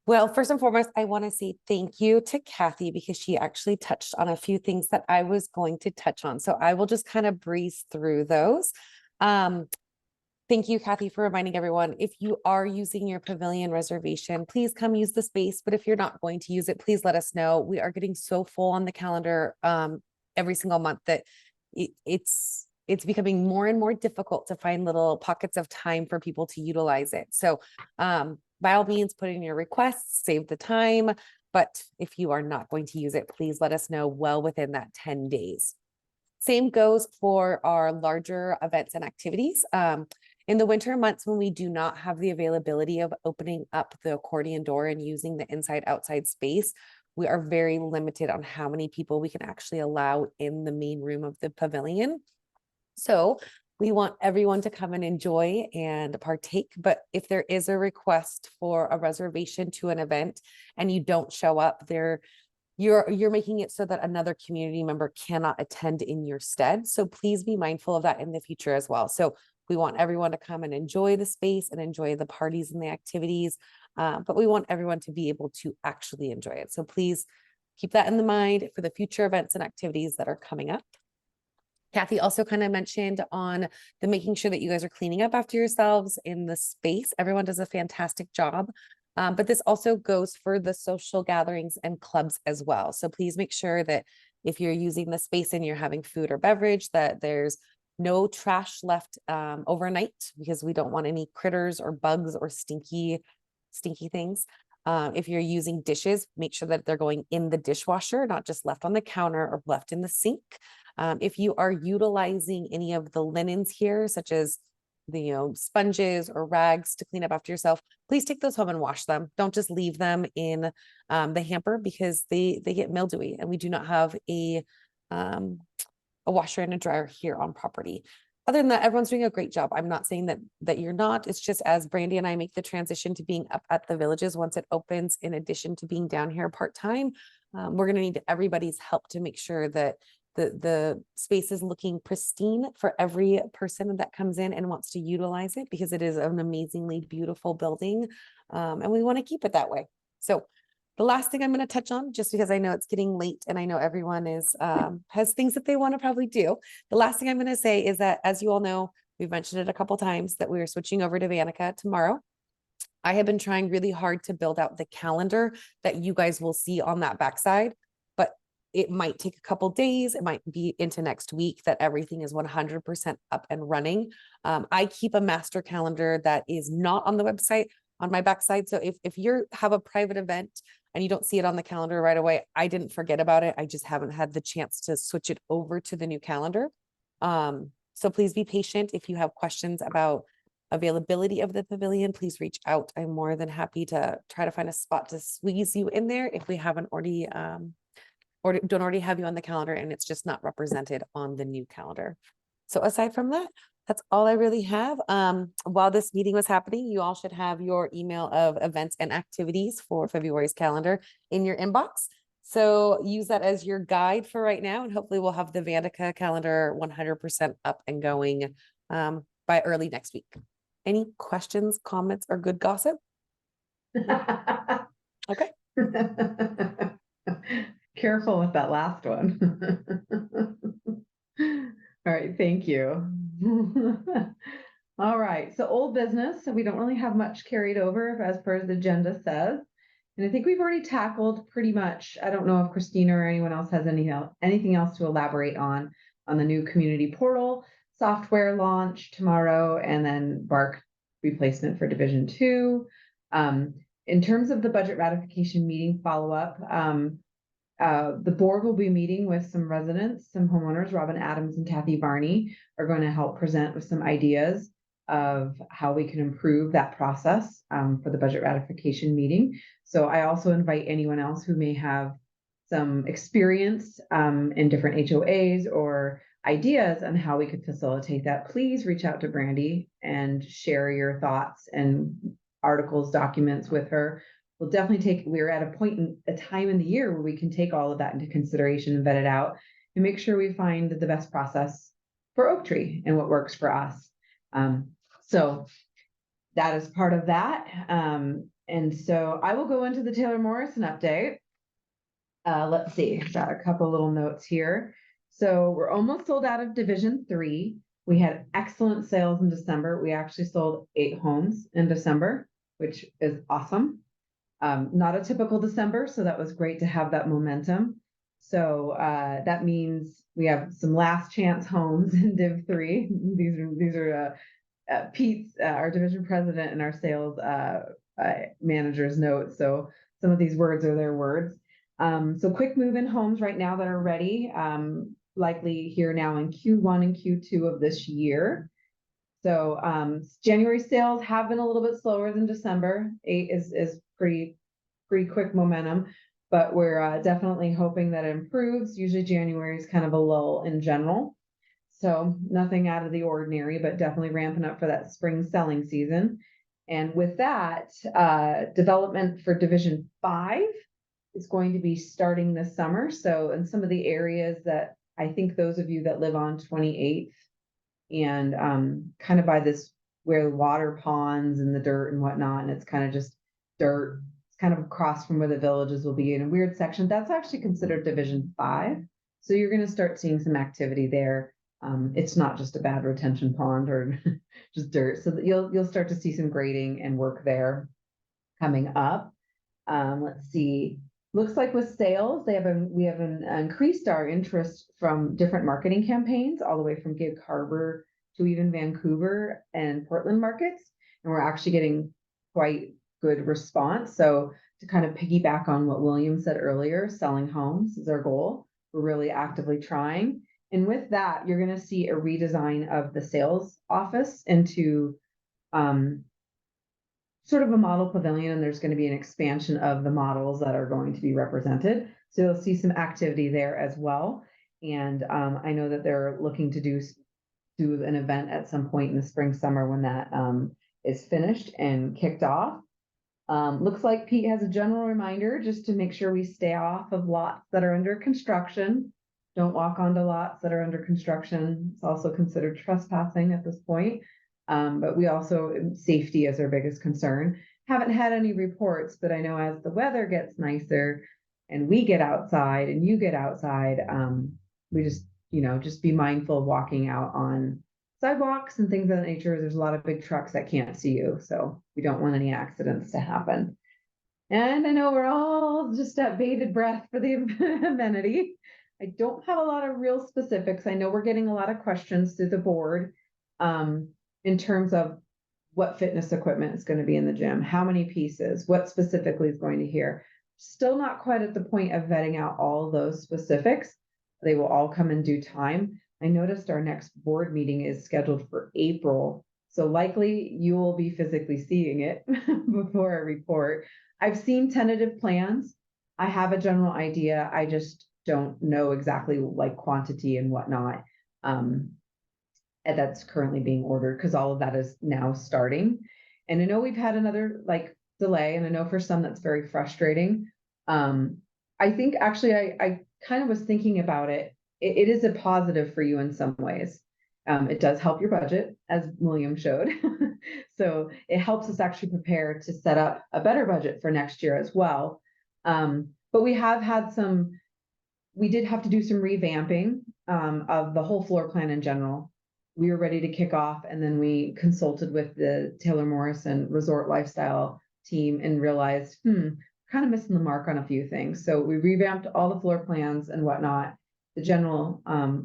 Well, first and foremost, I want to say thank you to Kathy because she actually touched on a few things that I was going to touch on. So I will just kind of breeze through those. Thank you, Kathy, for reminding everyone, if you are using your pavilion reservation, please come use the space. But if you're not going to use it, please let us know. We are getting so full on the calendar every single month that it's becoming more and more difficult to find little pockets of time for people to utilize it. So by all means, put in your requests, save the time. But if you are not going to use it, please let us know well within that 10 days. Same goes for our larger events and activities. In the winter months, when we do not have the availability of opening up the accordion door and using the inside-outside space, we are very limited on how many people we can actually allow in the main room of the pavilion. So we want everyone to come and enjoy and partake. But if there is a request for a reservation to an event and you don't show up there, you're making it so that another community member cannot attend in your stead. So please be mindful of that in the future as well. So we want everyone to come and enjoy the space and enjoy the parties and the activities. But we want everyone to be able to actually enjoy it. So please keep that in the mind for the future events and activities that are coming up. Kathy also kind of mentioned on the making sure that you guys are cleaning up after yourselves in the space. Everyone does a fantastic job. But this also goes for the social gatherings and clubs as well. So please make sure that if you're using the space and you're having food or beverage, that there's no trash left overnight, because we don't want any critters or bugs or stinky things. If you're using dishes, make sure that they're going in the dishwasher, not just left on the counter or left in the sink. If you are utilizing any of the linens here, such as the sponges or rags to clean up after yourself, please take those home and wash them. Don't just leave them in the hamper, because they get mildewy, and we do not have a washer and a dryer here on property. Other than that, everyone's doing a great job. I'm not saying that you're not. It's just as Brandy and I make the transition to being up at the Villages once it opens, in addition to being down here part-time, we're going to need everybody's help to make sure that the space is looking pristine for every person that comes in and wants to utilize it, because it is an amazingly beautiful building, and we want to keep it that way. So the last thing I'm going to touch on, just because I know it's getting late and I know everyone has things that they want to probably do. The last thing I'm going to say is that, as you all know, we've mentioned it a couple times, that we are switching over to Vanica tomorrow. I have been trying really hard to build out the calendar that you guys will see on that backside, but it might take a couple days. It might be into next week that everything is 100% up and running. I keep a master calendar that is not on the website on my backside. So if you have a private event and you don't see it on the calendar right away, I didn't forget about it. I just haven't had the chance to switch it over to the new calendar. So please be patient. If you have questions about availability of the pavilion, please reach out. I'm more than happy to try to find a spot to squeeze you in there if we haven't already or don't already have you on the calendar and it's just not represented on the new calendar. So aside from that, that's all I really have. While this meeting was happening, you all should have your email of events and activities for February's calendar in your inbox. So use that as your guide for right now, and hopefully we'll have the Vanica calendar 100% up and going by early next week. Any questions, comments, or good gossip? Okay. Careful with that last one. All right, thank you. All right, so old business. So we don't really have much carried over as per the agenda says. And I think we've already tackled pretty much. I don't know if Christina or anyone else has anything else to elaborate on the new community portal software launch tomorrow, and then BARC replacement for Division 2. In terms of the budget ratification meeting follow-up, the board will be meeting with some residents, some homeowners. Robin Adams and Kathy Varney are going to help present with some ideas of how we can improve that process for the budget ratification meeting. So I also invite anyone else who may have some experience in different HOAs or ideas on how we could facilitate that. Please reach out to Brandy and share your thoughts and articles, documents with her. We'll definitely we're at a point in a time in the year where we can take all of that into consideration and vet it out and make sure we find the best process for Oak Tree and what works for us. So that is part of that. And so I will go into the Taylor Morrison update. Let's see, got a couple little notes here. So we're almost sold out of Division 3. We had excellent sales in December. We actually sold 8 homes in December, which is awesome. Not a typical December, so that was great to have that momentum. So that means we have some last chance homes in Div 3. These are Pete's, our division president, and our sales manager's notes. So some of these words are their words. So quick move-in homes right now that are ready, likely here now in Q1 and Q2 of this year. So January sales have been a little bit slower than December. 8 is pretty quick momentum, but we're definitely hoping that it improves. Usually January is kind of a lull in general. So nothing out of the ordinary, but definitely ramping up for that spring selling season. And with that, development for Division 5 is going to be starting this summer. So in some of the areas that I think those of you that live on 28th and kind of by this where the water ponds and the dirt and whatnot, and it's kind of just dirt, it's kind of across from where the villages will be in a weird section. That's actually considered Division 5. So you're going to start seeing some activity there. It's not just a bad retention pond or just dirt. So that you'll start to see some grading and work there coming up. Let's see. Looks like with sales, we have increased our interest from different marketing campaigns, all the way from Gig Harbor to even Vancouver and Portland markets. And we're actually getting quite good response. So to kind of piggyback on what William said earlier, selling homes is our goal. We're really actively trying. And with that, you're going to see a redesign of the sales office into sort of a model pavilion, and there's going to be an expansion of the models that are going to be represented. So you'll see some activity there as well. And I know that they're looking to do an event at some point in the spring, summer when that is finished and kicked off. Looks like Pete has a general reminder just to make sure we stay off of lots that are under construction. Don't walk onto lots that are under construction. It's also considered trespassing at this point. But we also, safety is our biggest concern. Haven't had any reports, but I know as the weather gets nicer and we get outside and you get outside, we just be mindful of walking out on sidewalks and things of that nature. There's a lot of big trucks that can't see you, so we don't want any accidents to happen. And I know we're all just at bated breath for the amenity. I don't have a lot of real specifics. I know we're getting a lot of questions through the board. In terms of what fitness equipment is going to be in the gym, how many pieces, what specifically is going to here. Still not quite at the point of vetting out all those specifics. They will all come in due time. I noticed our next board meeting is scheduled for April, so likely you will be physically seeing it before I report. I've seen tentative plans. I have a general idea. I just don't know exactly like quantity and whatnot. And that's currently being ordered because all of that is now starting. And I know we've had another delay, and I know for some that's very frustrating. I think actually I kind of was thinking about it. It is a positive for you in some ways. It does help your budget, as William showed. So it helps us actually prepare to set up a better budget for next year as well. But we have had we did have to do some revamping of the whole floor plan in general. We were ready to kick off, and then we consulted with the Taylor Morrison Resort Lifestyle team and realized, kind of missing the mark on a few things. So we revamped all the floor plans and whatnot. The general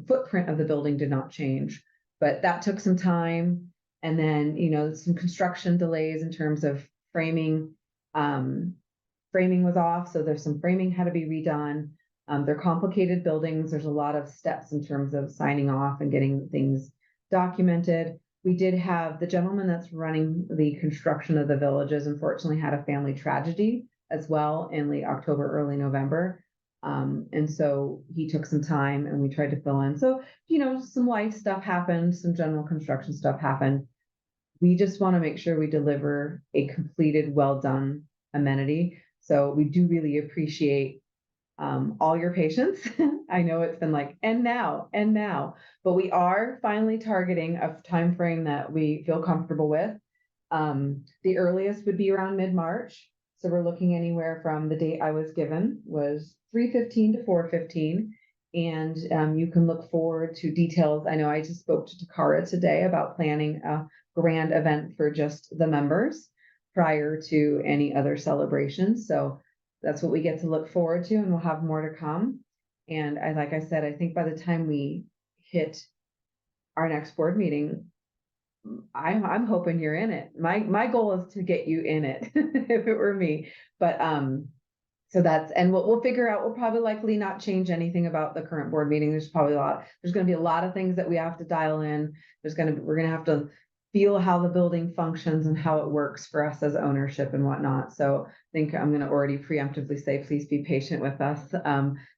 footprint of the building did not change, but that took some time. And then, you know, some construction delays in terms of framing. Framing was off, so there's some framing had to be redone. They're complicated buildings. There's a lot of steps in terms of signing off and getting things documented. We did have the gentleman that's running the construction of the villages, unfortunately had a family tragedy as well in late October, early November. And so he took some time and we tried to fill in. So, you know, some life stuff happened, some general construction stuff happened. We just want to make sure we deliver a completed, well done amenity. So we do really appreciate all your patience. I know it's been like, and now, but we are finally targeting a time frame that we feel comfortable with. The earliest would be around mid-March. So we're looking anywhere from the date I was given was 3/15 to 4/15. And you can look forward to details. I know I just spoke to Takara today about planning a grand event for just the members prior to any other celebrations. So that's what we get to look forward to, and we'll have more to come. And like I said, I think by the time we hit our next board meeting, I'm hoping you're in it. My goal is to get you in it if it were me. But so that's, and we'll figure out, we'll probably likely not change anything about the current board meeting. There's probably there's going to be a lot of things that we have to dial in. We're going to have to feel how the building functions and how it works for us as ownership and whatnot. So I think I'm going to already preemptively say, please be patient with us.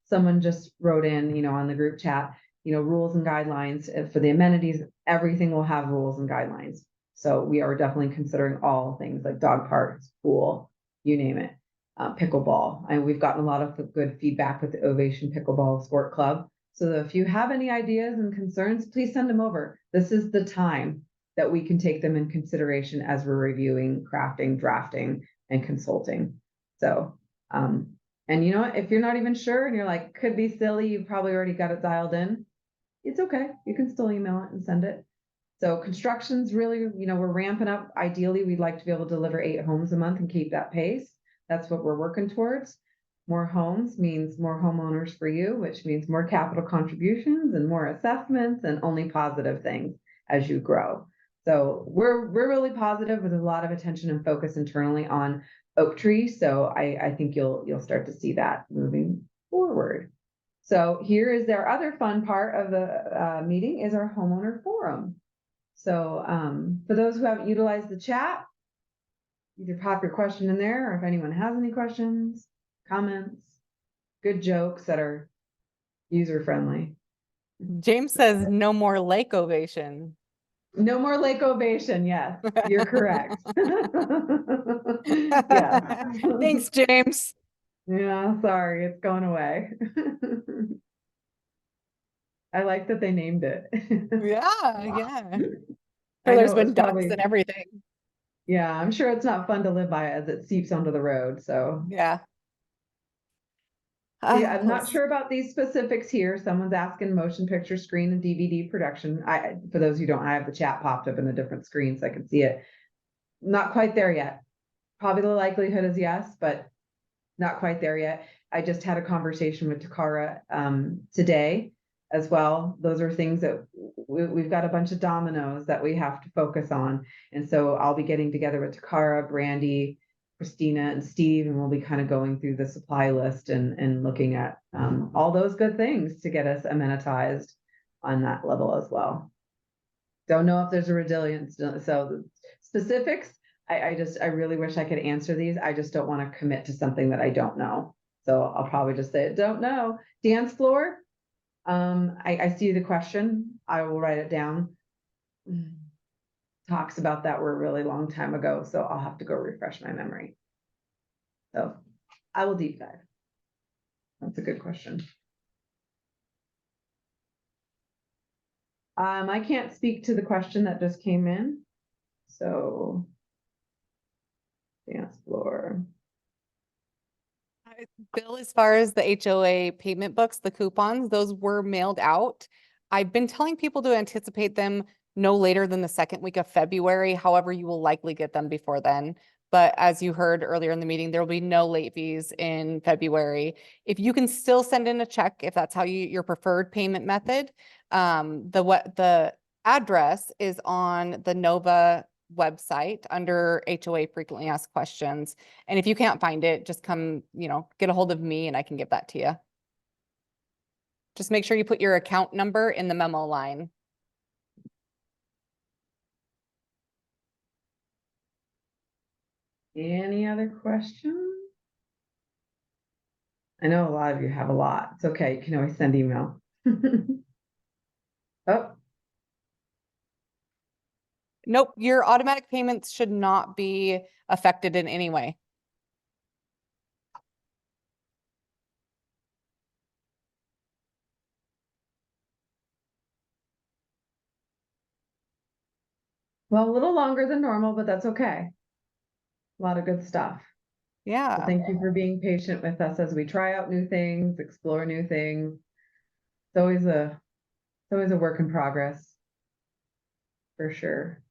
Someone just wrote in, you know, on the group chat, you know, rules and guidelines for the amenities, everything will have rules and guidelines. So we are definitely considering all things like dog parks, pool, you name it, pickleball. And we've gotten a lot of good feedback with the Ovation Pickleball Sport Club. So if you have any ideas and concerns, please send them over. This is the time that we can take them in consideration as we're reviewing, crafting, drafting, and consulting. So, and you know what, if you're not even sure and you're like, could be silly, you've probably already got it dialed in, it's okay. You can still email it and send it. So construction's really, you know, we're ramping up. Ideally, we'd like to be able to deliver 8 homes a month and keep that pace. That's what we're working towards. More homes means more homeowners for you, which means more capital contributions and more assessments and only positive things as you grow. So we're really positive with a lot of attention and focus internally on Oak Tree. So I think you'll start to see that moving forward. So here is our other fun part of the meeting is our homeowner forum. So for those who haven't utilized the chat, either pop your question in there, or if anyone has any questions, comments, good jokes that are user friendly. James says no more lake ovation. No more lake ovation. Yes, you're correct. Yeah. Thanks, James. Yeah, sorry, it's going away. I like that they named it. Yeah. I There's know been it's ducks probably, and everything. yeah, I'm sure it's not fun to live by as it seeps onto the road, so. Yeah. Yeah, I'm not sure about these specifics here. Someone's asking motion picture screen and DVD production. For those who don't, I have the chat popped up in a different screen so I can see it. Not quite there yet. Probably the likelihood is yes, but not quite there yet. I just had a conversation with Takara today as well. Those are things that we've got a bunch of dominoes that we have to focus on. And so I'll be getting together with Takara, Brandy, Christina, and Steve, and we'll be kind of going through the supply list and looking at all those good things to get us amenitized on that level as well. Don't know if there's a resilience. So the specifics, I really wish I could answer these. I just don't want to commit to something that I don't know. So I'll probably just say, don't know. Dance floor. I see the question. I will write it down. Talks about that were a really long time ago, so I'll have to go refresh my memory. So I will deep dive. That's a good question. I can't speak to the question that just came in. So dance floor. Bill, as far as the HOA payment books, the coupons, those were mailed out. I've been telling people to anticipate them no later than the second week of February. However, you will likely get them before then. But as you heard earlier in the meeting, there will be no late fees in February. If you can still send in a check, if that's how your preferred payment method, the address is on the Nova website under HOA frequently asked questions. And if you can't find it, just come, get a hold of me and I can give that to you. Just make sure you put your account number in the memo line. Any other questions? I know a lot of you have a lot. It's okay. You can always send email. Oh, Nope, your automatic payments should not be affected in any way. well, a little longer than normal, but that's okay. A lot of good stuff. So Yeah. thank you for being patient with us as we try out new things, explore new things. It's always a work in progress. For sure.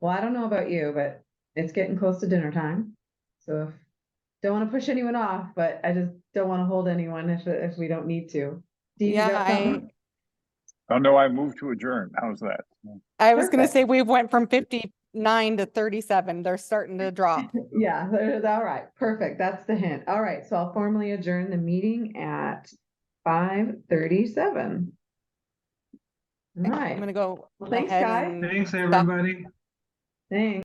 Well, I don't know about you, but it's getting close to dinner time. So don't want to push anyone off, but I just don't want to hold anyone if we don't need to. Steve, you Yeah, got something? Oh, no, I moved to adjourn. How's that? I was gonna Perfect. say we went from 59 to 37. They're starting to drop. Yeah, all right, perfect. That's the hint. All right, so I'll formally adjourn the meeting at 5:37. All I'm right, gonna go Well, thanks, ahead Guy. and Thanks, stop everybody. thanks.